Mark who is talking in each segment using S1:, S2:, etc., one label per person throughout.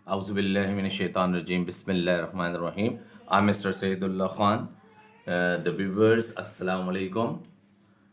S1: Auzubillahiminashaitanirajim. Bismillahirrahmanirrahim. I'm Mr. Saeedullah Khan. The viewers, Assalamu alaikum.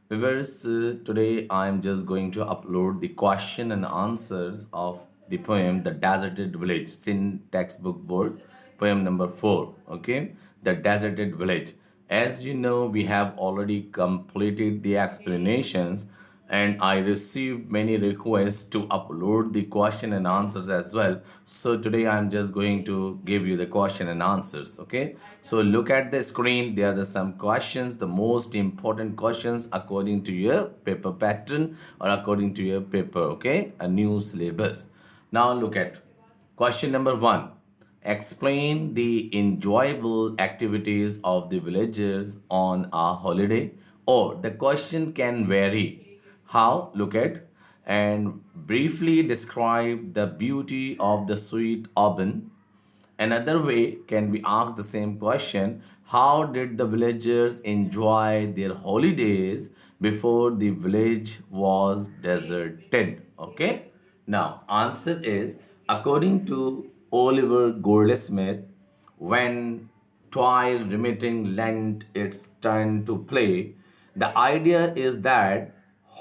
S1: Viewers, today I'm just going to upload the question and answers of the poem The Deserted Village, Sin textbook board, poem number 4. Okay, The Deserted Village. As you know, we have already completed the explanations, and I received many requests to upload the question and answers as well. So today I'm just going to give you the question and answers. Okay, so look at the screen. There are some questions, the most important questions according to your paper pattern or according to your paper. Okay, a new syllabus. Now look at question number 1. Explain the enjoyable activities of the villagers on a holiday. Or the question can vary. How? Look at and briefly describe the beauty of the sweet Auburn. Another way can be asked the same question: how did the villagers enjoy their holidays before the village was deserted? Okay. Now, answer is according to Oliver Goldsmith, when toil remitting lent its turn to play, the idea is that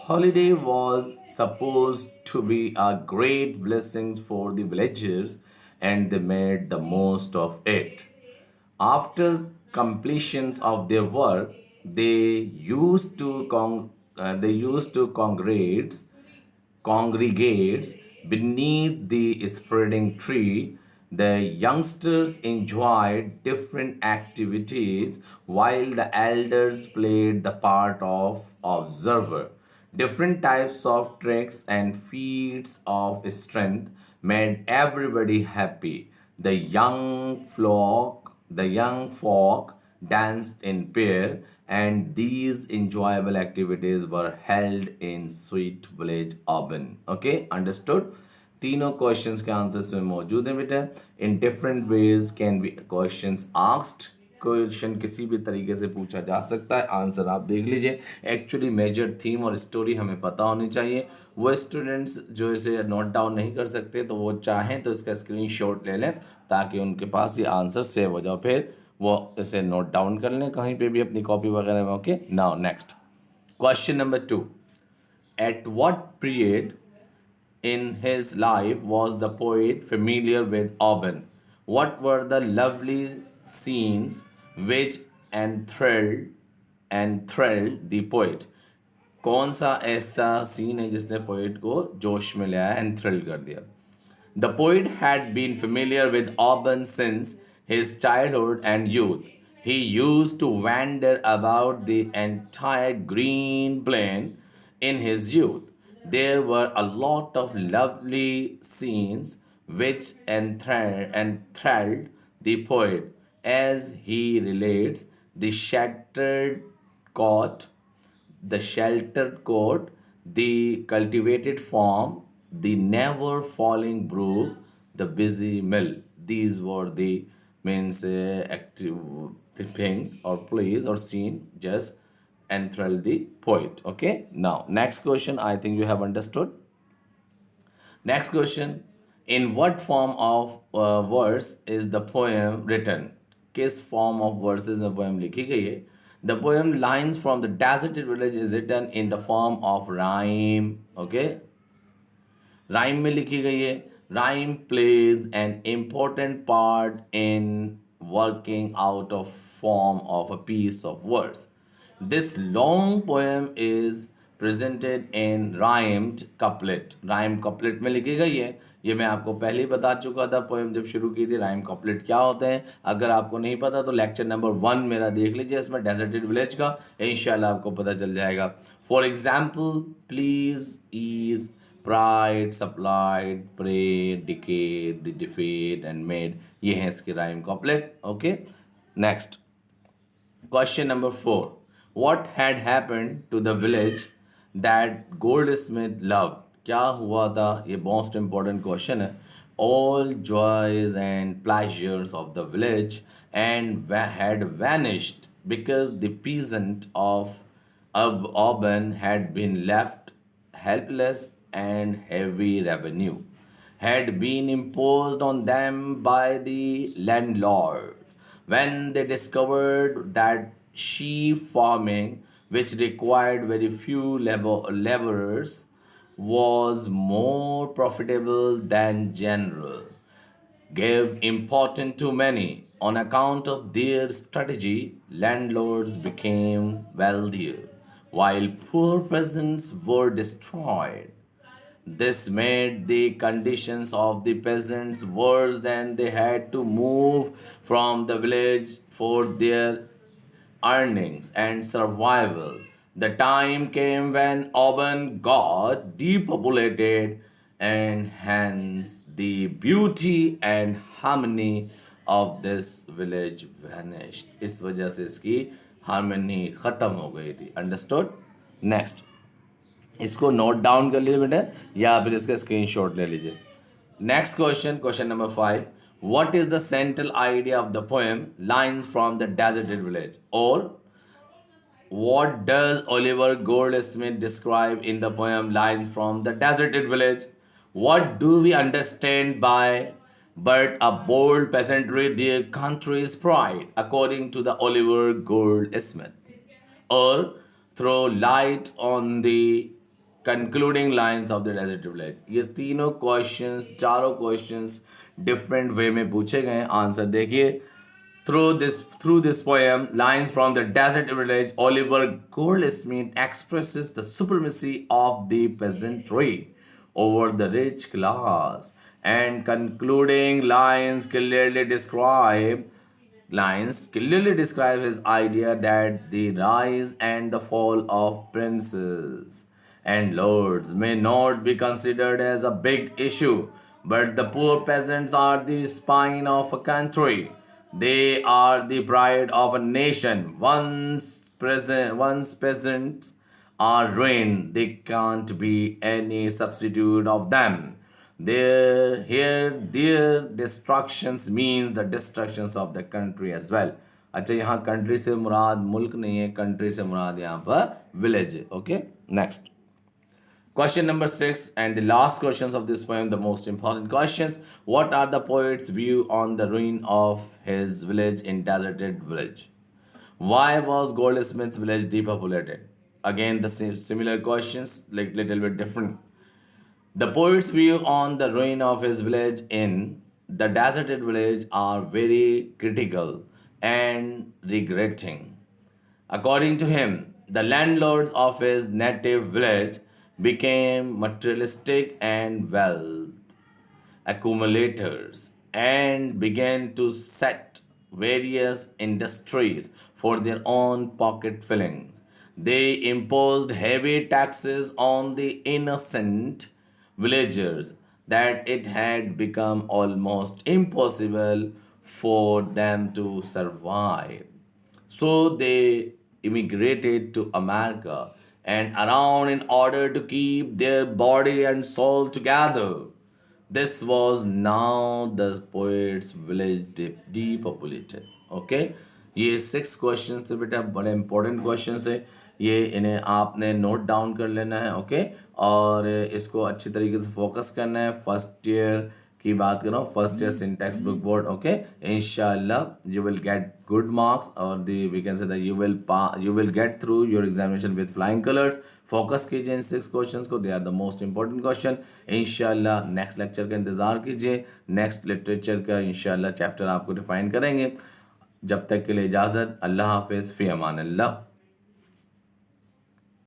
S1: holiday was supposed to be a great blessing for the villagers, and they made the most of it. After completions of their work, they used to congregates beneath the spreading tree. The youngsters enjoyed different activities while the elders played the part of observer. Different types of tricks and feats of strength made everybody happy. The young folk danced in pair, and these enjoyable activities were held in sweet village Auburn. Okay, understood? तीनों questions के answers में मौजूद हैं बेटा. In different ways can be questions asked. Question किसी भी तरीके से पूछा जा सकता है. आंसर आप देख लीजिए. एक्चुअली मेजर थीम और स्टोरी हमें पता होनी चाहिए. वो स्टूडेंट्स जो इसे नोट डाउन नहीं कर सकते तो वो चाहें तो इसका स्क्रीनशॉट ले लें ताकि उनके पास ये आंसर सेव हो जाओ. फिर वो इसे नोट डाउन कर लें कहीं पे भी अपनी कॉपी वगैरह में. Okay, now next question number 2. At what period in his life was the poet familiar with Auburn? What were the lovely scenes which enthralled the poet? कौन सा ऐसा सीन है जिसने पोएट को जोश में ले आया, एंथ्रल कर दिया? The poet had been familiar with Auburn since his childhood and youth. He used to wander about the entire green plain in his youth. There were a lot of lovely scenes which enthralled the poet. As he relates, court, the sheltered court, the cultivated farm, the never falling brook, the busy mill. These were the means active things or plays or scene just enthrall the poet. Okay, now next question. I think you have understood. Next question: in what form of verse is the poem written? किस form of verses में poem लिखी गई है? The poem Lines from the Deserted Village is written in the form of rhyme. Okay, rhyme में लिखी गई है. Rhyme plays an important part in working out of form of a piece of verse. This long poem is presented in rhymed couplet. Rhyme couplet में लिखी गई है. ये मैं आपको पहले ही बता चुका था पोएम जब शुरू की थी. राइम कपलेट क्या होते हैं अगर आपको नहीं पता तो लेक्चर नंबर 1 मेरा देख लीजिए, इसमें डेजर्टेड विलेज का इंशाल्लाह आपको पता चल जाएगा. For example, please, ease, pride, supplied, pray, decade, the defeat and made. ये हैं इसके rhyme couplet. Okay, next question number 4. What had happened to the village that Goldsmith loved? क्या हुआ था? ये most important question है. All joys and pleasures of the village and had vanished because the peasant of Auburn had been left helpless and heavy revenue. had been imposed on them by the landlord. When they discovered that sheep farming, which required very few laborers, was more profitable than general, gave importance to many. On account of their strategy, landlords became wealthier, while poor peasants were destroyed. This made the conditions of the peasants worse than they had to move from the village for their earnings and survival. The time came when Auburn got depopulated and hence the beauty and harmony of this village vanished. इस वजह से इसकी harmony खत्म हो गई थी. Understood? Next. इसको note down कर लीजिए बेटा या फिर इसका स्क्रीनशॉट ले लीजिए. Next question, question number 5. What is the central idea of the poem Lines from the Deserted Village? Or what does Oliver Goldsmith describe in the poem Lines from the Deserted Village? What do we understand by but a bold peasantry, their country's pride, according to the Oliver Goldsmith? Or throw light on the concluding lines of the Deserted Village. ये तीनों questions, चारों questions different way में पूछे गए. Answer देखिए. Through this poem, Lines from the Desert Village, Oliver Goldsmith expresses the supremacy of the peasantry over the rich class, and concluding lines clearly describe his idea that the rise and the fall of princes and lords may not be considered as a big issue, but the poor peasants are the spine of a country. They are the pride of a nation. Once peasants are ruined, they can't be any substitute of them. Their destructions means the destructions of the country as well. अच्छा, यहाँ country से मुराद मुल्क नहीं है, country से मुराद यहाँ पर village है. Okay, next. Question number 6 and the last questions of this poem, the most important questions. What are the poet's view on the ruin of his village in Deserted Village? Why was Goldsmith's village depopulated? Again, the similar questions, like little bit different. The poet's view on the ruin of his village in the Deserted Village are very critical and regretting. According to him, the landlords of his native village became materialistic and wealth accumulators and began to set various industries for their own pocket fillings. They imposed heavy taxes on the innocent villagers that it had become almost impossible for them to survive. So they immigrated to America and around in order to keep their body and soul together. This was now the poet's village depopulated. Okay, ये 6 questions थे बेटा, बड़े important questions है. ये इन्हें आपने note down कर लेना है. ओके, और इसको अच्छी तरीके से फोकस करना है. फर्स्ट ईयर की बात कर रहा हूँ, first year syntax book board. Okay, इंशाल्लाह you will get good marks और we can say that you will get through your examination with flying colours. Focus कीजिए इन 6 क्वेश्चंस को, they are the most important question. इंशाल्लाह next lecture का इंतजार कीजिए. Next literature का इंशाल्लाह चैप्टर आपको डिफाइन करेंगे. जब तक के लिए इजाज़त. अल्लाह हाफिज़, फ़ी अमान अल्लाह.